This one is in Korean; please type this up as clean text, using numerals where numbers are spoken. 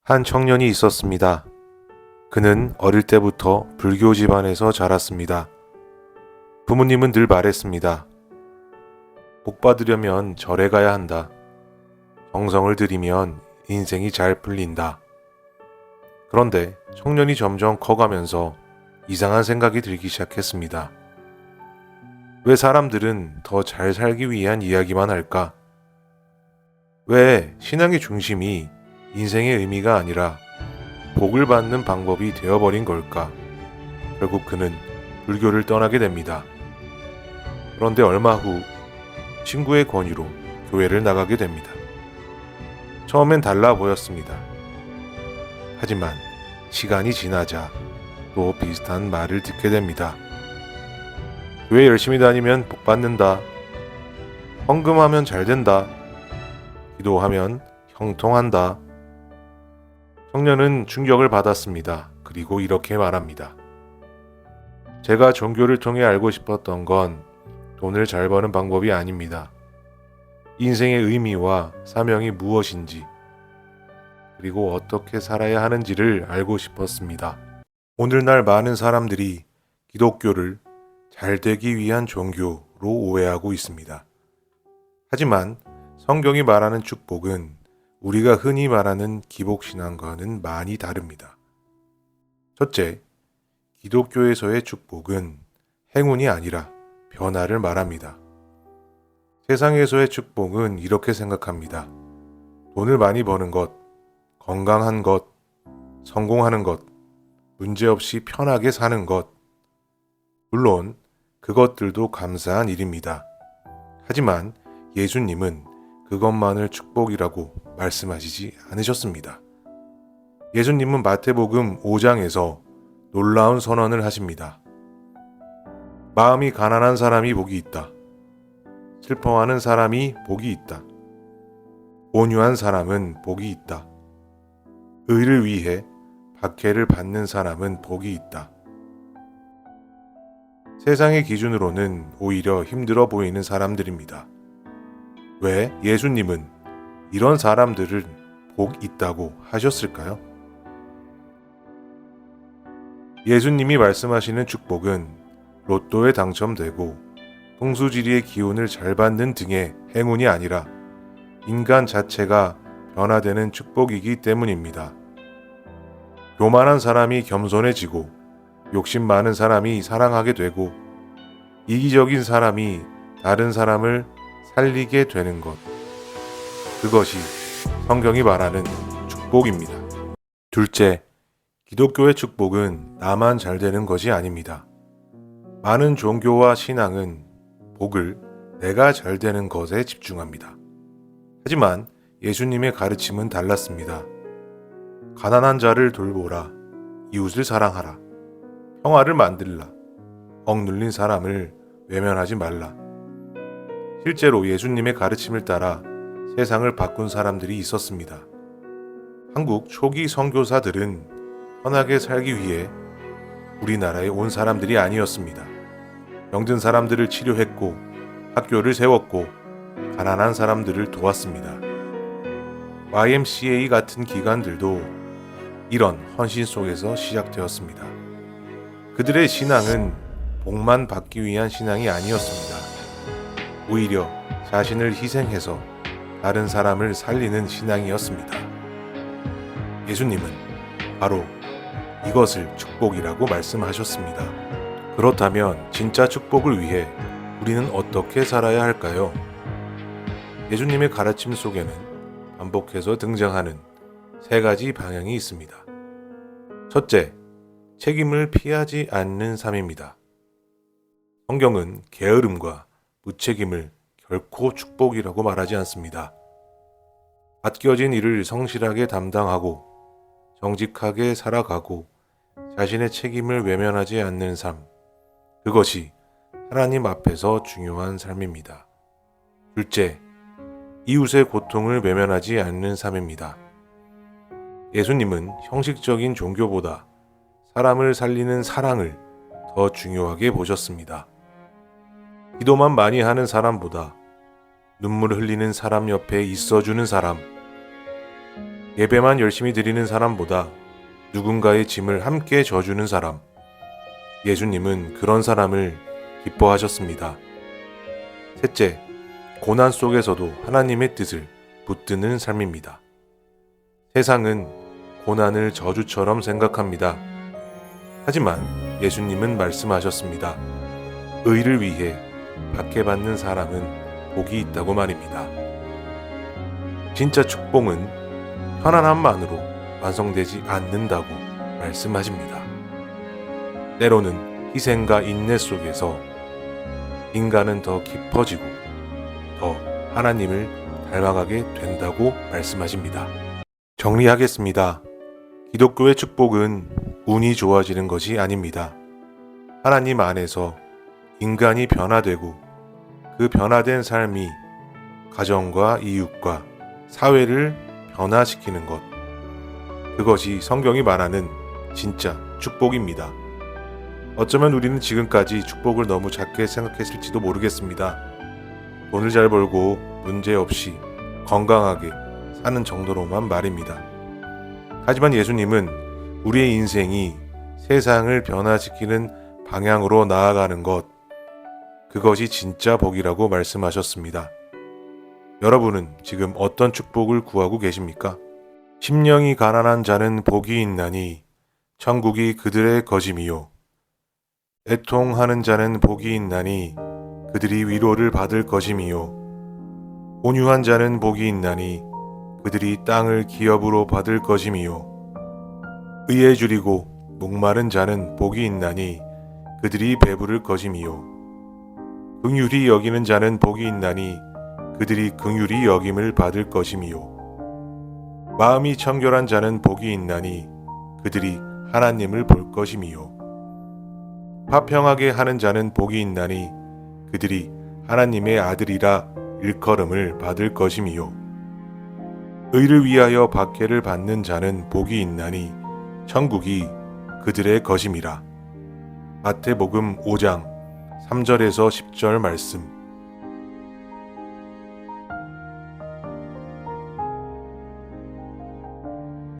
한 청년이 있었습니다. 그는 어릴 때부터 불교 집안에서 자랐습니다. 부모님은 늘 말했습니다. 복 받으려면 절에 가야 한다. 정성을 들이면 인생이 잘 풀린다. 그런데 청년이 점점 커가면서 이상한 생각이 들기 시작했습니다. 왜 사람들은 더 잘 살기 위한 이야기만 할까? 왜 신앙의 중심이 인생의 의미가 아니라 복을 받는 방법이 되어버린 걸까? 결국 그는 불교를 떠나게 됩니다. 그런데 얼마 후 친구의 권유로 교회를 나가게 됩니다. 처음엔 달라 보였습니다. 하지만 시간이 지나자 또 비슷한 말을 듣게 됩니다. 교회 열심히 다니면 복 받는다. 헌금하면 잘 된다. 기도하면 형통한다. 청년은 충격을 받았습니다. 그리고 이렇게 말합니다. 제가 종교를 통해 알고 싶었던 건 돈을 잘 버는 방법이 아닙니다. 인생의 의미와 사명이 무엇인지, 그리고 어떻게 살아야 하는지를 알고 싶었습니다. 오늘날 많은 사람들이 기독교를 잘 되기 위한 종교로 오해하고 있습니다. 하지만 성경이 말하는 축복은 우리가 흔히 말하는 기복신앙과는 많이 다릅니다. 첫째, 기독교에서의 축복은 행운이 아니라 변화를 말합니다. 세상에서의 축복은 이렇게 생각합니다. 돈을 많이 버는 것, 건강한 것, 성공하는 것, 문제없이 편하게 사는 것. 물론 그것들도 감사한 일입니다. 하지만 예수님은 그것만을 축복이라고 말씀하시지 않으셨습니다. 예수님은 마태복음 5장에서 놀라운 선언을 하십니다. 마음이 가난한 사람이 복이 있다. 슬퍼하는 사람이 복이 있다. 온유한 사람은 복이 있다. 의를 위해 박해를 받는 사람은 복이 있다. 세상의 기준으로는 오히려 힘들어 보이는 사람들입니다. 왜 예수님은 이런 사람들을 복 있다고 하셨을까요? 예수님이 말씀하시는 축복은 로또에 당첨되고 풍수지리의 기운을 잘 받는 등의 행운이 아니라 인간 자체가 변화되는 축복이기 때문입니다. 교만한 사람이 겸손해지고 욕심 많은 사람이 사랑하게 되고 이기적인 사람이 다른 사람을 살리게 되는 것. 그것이 성경이 말하는 축복입니다. 둘째, 기독교의 축복은 나만 잘 되는 것이 아닙니다. 많은 종교와 신앙은 복을 내가 잘 되는 것에 집중합니다. 하지만 예수님의 가르침은 달랐습니다. 가난한 자를 돌보라, 이웃을 사랑하라, 평화를 만들라, 억눌린 사람을 외면하지 말라. 실제로 예수님의 가르침을 따라 세상을 바꾼 사람들이 있었습니다. 한국 초기 선교사들은 편하게 살기 위해 우리나라에 온 사람들이 아니었습니다. 병든 사람들을 치료했고 학교를 세웠고 가난한 사람들을 도왔습니다. YMCA 같은 기관들도 이런 헌신 속에서 시작되었습니다. 그들의 신앙은 복만 받기 위한 신앙이 아니었습니다. 오히려 자신을 희생해서 다른 사람을 살리는 신앙이었습니다. 예수님은 바로 이것을 축복이라고 말씀하셨습니다. 그렇다면 진짜 축복을 위해 우리는 어떻게 살아야 할까요? 예수님의 가르침 속에는 반복해서 등장하는 세 가지 방향이 있습니다. 첫째, 책임을 피하지 않는 삶입니다. 성경은 게으름과 무책임을 결코 축복이라고 말하지 않습니다. 맡겨진 일을 성실하게 담당하고 정직하게 살아가고 자신의 책임을 외면하지 않는 삶, 그것이 하나님 앞에서 중요한 삶입니다. 둘째, 이웃의 고통을 외면하지 않는 삶입니다. 예수님은 형식적인 종교보다 사람을 살리는 사랑을 더 중요하게 보셨습니다. 기도만 많이 하는 사람보다 눈물 흘리는 사람 옆에 있어주는 사람, 예배만 열심히 드리는 사람보다 누군가의 짐을 함께 져주는 사람, 예수님은 그런 사람을 기뻐하셨습니다. 셋째, 고난 속에서도 하나님의 뜻을 붙드는 삶입니다. 세상은 고난을 저주처럼 생각합니다. 하지만 예수님은 말씀하셨습니다. 의를 위해 박해받는 사람은 복이 있다고 말입니다. 진짜 축복은 편안함만으로 완성되지 않는다고 말씀하십니다. 때로는 희생과 인내 속에서 인간은 더 깊어지고 더 하나님을 닮아가게 된다고 말씀하십니다. 정리하겠습니다. 기독교의 축복은 운이 좋아지는 것이 아닙니다. 하나님 안에서 인간이 변화되고 그 변화된 삶이 가정과 이웃과 사회를 변화시키는 것. 그것이 성경이 말하는 진짜 축복입니다. 어쩌면 우리는 지금까지 축복을 너무 작게 생각했을지도 모르겠습니다. 돈을 잘 벌고 문제없이 건강하게 사는 정도로만 말입니다. 하지만 예수님은 우리의 인생이 세상을 변화시키는 방향으로 나아가는 것, 그것이 진짜 복이라고 말씀하셨습니다. 여러분은 지금 어떤 축복을 구하고 계십니까? 심령이 가난한 자는 복이 있나니 천국이 그들의 거짐이요. 애통하는 자는 복이 있나니 그들이 위로를 받을 것임이요. 온유한 자는 복이 있나니 그들이 땅을 기업으로 받을 것임이요. 의에 줄이고 목마른 자는 복이 있나니 그들이 배부를 것임이요. 긍휼히 여기는 자는 복이 있나니 그들이 긍휼히 여김을 받을 것임이요. 마음이 청결한 자는 복이 있나니 그들이 하나님을 볼 것임이요. 화평하게 하는 자는 복이 있나니 그들이 하나님의 아들이라 일컬음을 받을 것임이요. 의를 위하여 박해를 받는 자는 복이 있나니 천국이 그들의 것임이라. 마태복음 5장 3절에서 10절 말씀.